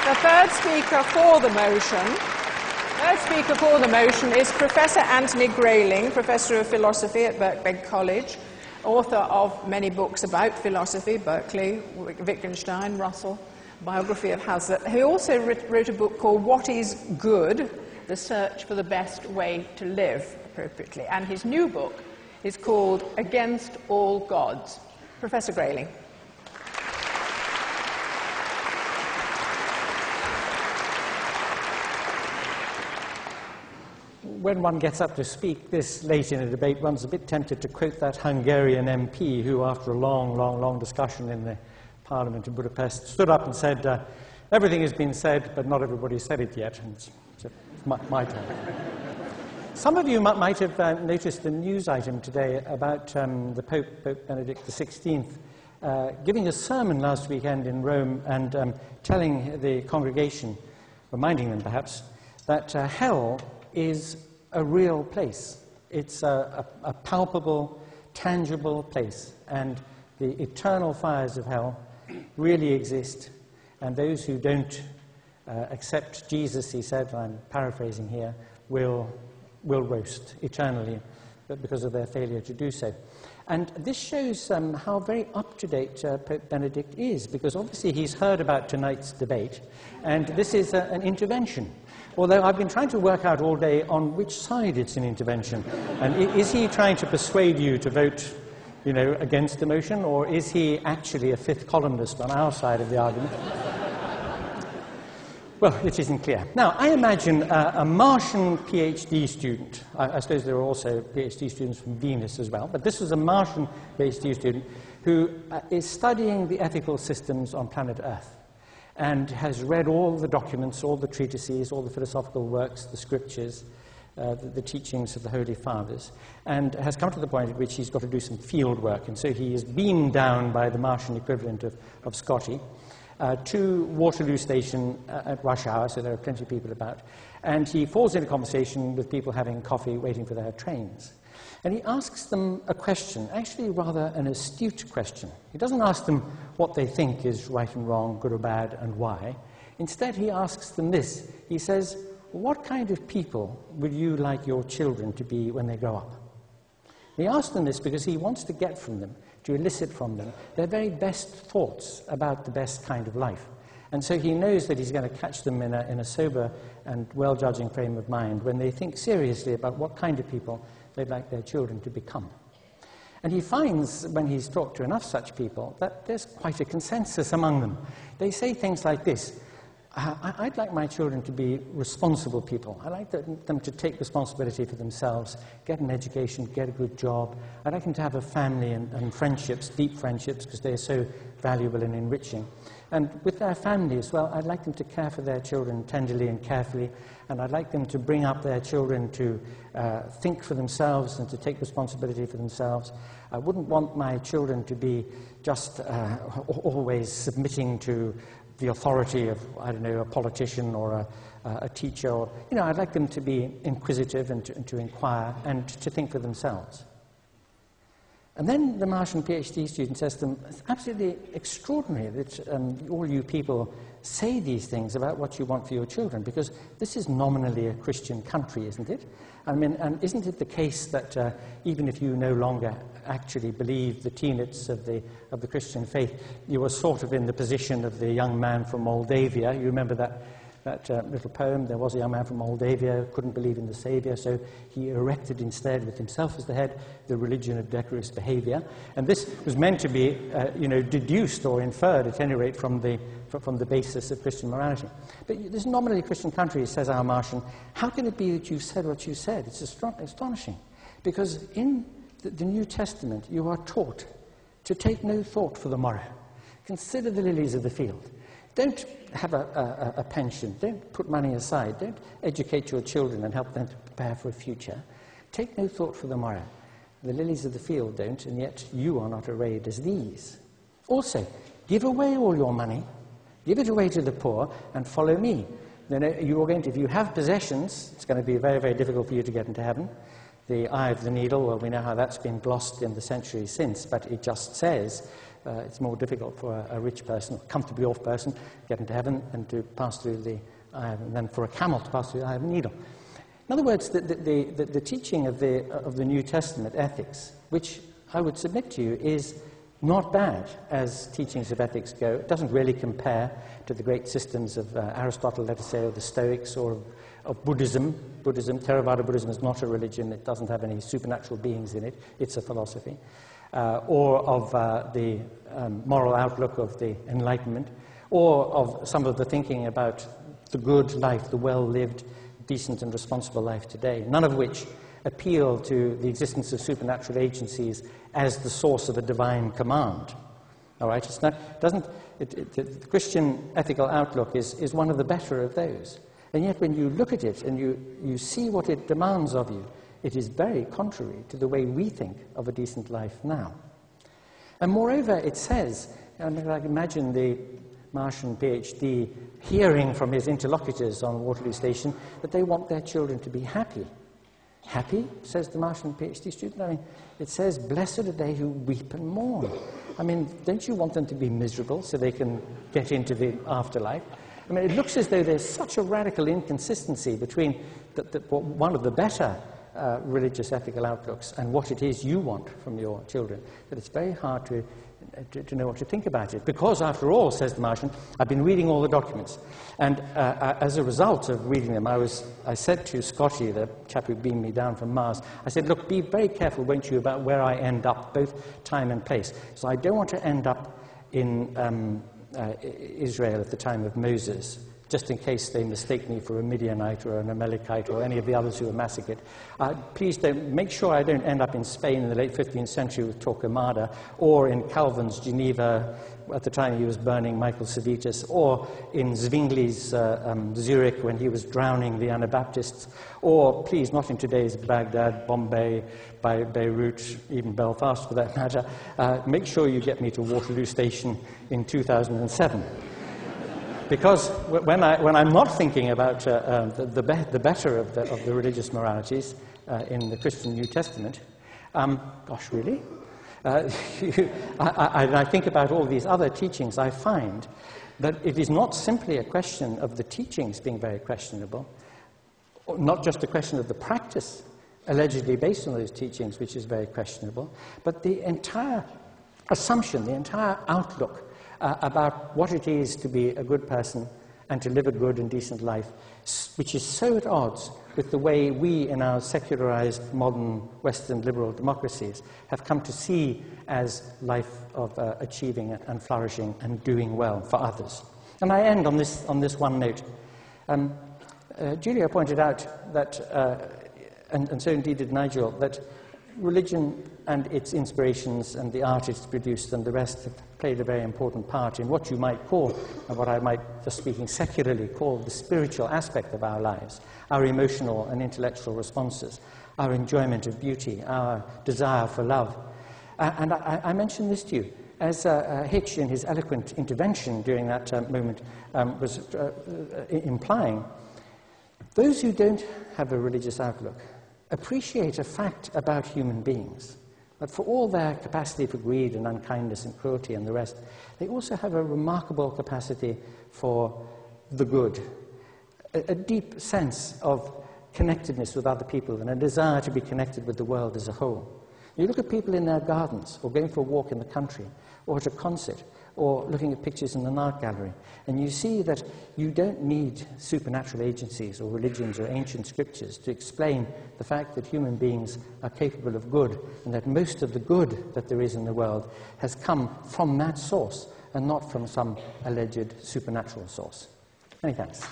The third speaker for the motion is Professor Anthony Grayling, Professor of Philosophy at Birkbeck College, author of many books about philosophy, Berkeley, Wittgenstein, Russell, biography of Hazlitt. He also wrote a book called What is Good? The Search for the Best Way to Live Appropriately. And his new book is called Against All Gods. Professor Grayling. When one gets up to speak this late in a debate, one's a bit tempted to quote that Hungarian MP who, after a long discussion in the Parliament in Budapest, stood up and said, everything has been said, but not everybody said it yet. And it's my turn. Some of you might have noticed the news item today about the Pope Benedict XVI, giving a sermon last weekend in Rome and telling the congregation, reminding them perhaps, that hell is a real place. It's a palpable, tangible place, and the eternal fires of hell really exist, and those who don't accept Jesus, he said, I'm paraphrasing here, will roast eternally because of their failure to do so. And this shows how very up-to-date Pope Benedict is, because obviously he's heard about tonight's debate, and this is an intervention. Although I've been trying to work out all day on which side it's an intervention. And is he trying to persuade you to vote, against the motion, or is he actually a fifth columnist on our side of the argument? Well, it isn't clear. Now, I imagine a Martian PhD student. I suppose there are also PhD students from Venus as well, but this was a Martian PhD student who is studying the ethical systems on planet Earth, and has read all the documents, all the treatises, all the philosophical works, the scriptures, the teachings of the Holy Fathers, and has come to the point at which he's got to do some field work. And so he is beamed down by the Martian equivalent of Scotty to Waterloo Station at rush hour, so there are plenty of people about. And he falls into conversation with people having coffee, waiting for their trains. And he asks them a question, actually rather an astute question. He doesn't ask them what they think is right and wrong, good or bad, and why. Instead, he asks them this. He says, what kind of people would you like your children to be when they grow up? He asks them this because he wants to get from them, to elicit from them, their very best thoughts about the best kind of life. And so he knows that he's going to catch them in a sober and well-judging frame of mind when they think seriously about what kind of people they'd like their children to become. And he finds, when he's talked to enough such people, that there's quite a consensus among them. They say things like this: I'd like my children to be responsible people. I'd like them to take responsibility for themselves, get an education, get a good job. I'd like them to have a family and friendships, deep friendships, because they're so valuable and enriching. And with their family as well, I'd like them to care for their children tenderly and carefully, and I'd like them to bring up their children to think for themselves and to take responsibility for themselves. I wouldn't want my children to be just always submitting to the authority of, I don't know, a politician or a teacher. Or, I'd like them to be inquisitive and to inquire and to think for themselves. And then the Martian PhD student says to them, it's absolutely extraordinary that all you people say these things about what you want for your children, because this is nominally a Christian country, isn't it? I mean, and isn't it the case that even if you no longer actually believe the tenets of the Christian faith, you were sort of in the position of the young man from Moldavia? You remember that little poem, there was a young man from Moldavia, couldn't believe in the Saviour, so he erected instead, with himself as the head, the religion of decorous behaviour. And this was meant to be, deduced or inferred, at any rate, from the basis of Christian morality. But this is nominally a Christian country, says our Martian. How can it be that you said what you said? It's astonishing. Because in the New Testament, you are taught to take no thought for the morrow. Consider the lilies of the field. Don't have a pension. Don't put money aside. Don't educate your children and help them to prepare for a future. Take no thought for the morrow. The lilies of the field don't, and yet you are not arrayed as these. Also, give away all your money, give it away to the poor, and follow me. Then you are going to, if you have possessions, it's going to be very, very difficult for you to get into heaven. The eye of the needle, well, we know how that's been glossed in the centuries since, but it just says it's more difficult for a rich person, a comfortably off person, to get into heaven and to pass through the eye than for a camel to pass through the eye of a needle. In other words, the teaching of the New Testament ethics, which I would submit to you is not bad as teachings of ethics go. It doesn't really compare to the great systems of Aristotle, let us say, or the Stoics, or of Buddhism. Theravada Buddhism is not a religion. It doesn't have any supernatural beings in it. It's a philosophy. Or of the moral outlook of the Enlightenment, or of some of the thinking about the good life, the well-lived, decent and responsible life today, none of which appeal to the existence of supernatural agencies as the source of a divine command. All right? It's not, the Christian ethical outlook is one of the better of those. And yet when you look at it and you see what it demands of you, it is very contrary to the way we think of a decent life now. And moreover, it says, and I can imagine the Martian PhD hearing from his interlocutors on Waterloo Station that they want their children to be happy. Happy, says the Martian PhD student. I mean, it says, blessed are they who weep and mourn. I mean, don't you want them to be miserable so they can get into the afterlife? I mean, it looks as though there's such a radical inconsistency between one of the better religious ethical outlooks and what it is you want from your children that it's very hard to know what to think about it. Because, after all, says the Martian, I've been reading all the documents. And as a result of reading them, I said to Scotty, the chap who beamed me down from Mars, I said, look, be very careful, won't you, about where I end up, both time and place. So I don't want to end up in Israel at the time of Moses, just in case they mistake me for a Midianite or an Amalekite or any of the others who were massacred. Please don't, make sure I don't end up in Spain in the late 15th century with Torquemada, or in Calvin's Geneva at the time he was burning Michael Servetus, or in Zwingli's Zurich when he was drowning the Anabaptists, or please not in today's Baghdad, Bombay, Beirut, even Belfast for that matter. Make sure you get me to Waterloo Station in 2007. Because when I'm not thinking about the better of the religious moralities in the Christian New Testament, gosh, really? I think about all these other teachings, I find that it is not simply a question of the teachings being very questionable, not just a question of the practice allegedly based on those teachings, which is very questionable, but the entire assumption, the entire outlook about what it is to be a good person and to live a good and decent life, which is so at odds with the way we in our secularized modern Western liberal democracies have come to see as life of achieving and flourishing and doing well for others. And I end on this one note. Julia pointed out that, and so indeed did Nigel, that religion and its inspirations and the art it's produced and the rest have played a very important part in what you might call, and what I might, just speaking secularly, call the spiritual aspect of our lives, our emotional and intellectual responses, our enjoyment of beauty, our desire for love. And I mention this to you, as Hitch, in his eloquent intervention during that moment, was implying, those who don't have a religious outlook appreciate a fact about human beings, but for all their capacity for greed and unkindness and cruelty and the rest, they also have a remarkable capacity for the good, a deep sense of connectedness with other people and a desire to be connected with the world as a whole. You look at people in their gardens, or going for a walk in the country, or at a concert, or looking at pictures in an art gallery, and you see that you don't need supernatural agencies or religions or ancient scriptures to explain the fact that human beings are capable of good, and that most of the good that there is in the world has come from that source and not from some alleged supernatural source. Many thanks.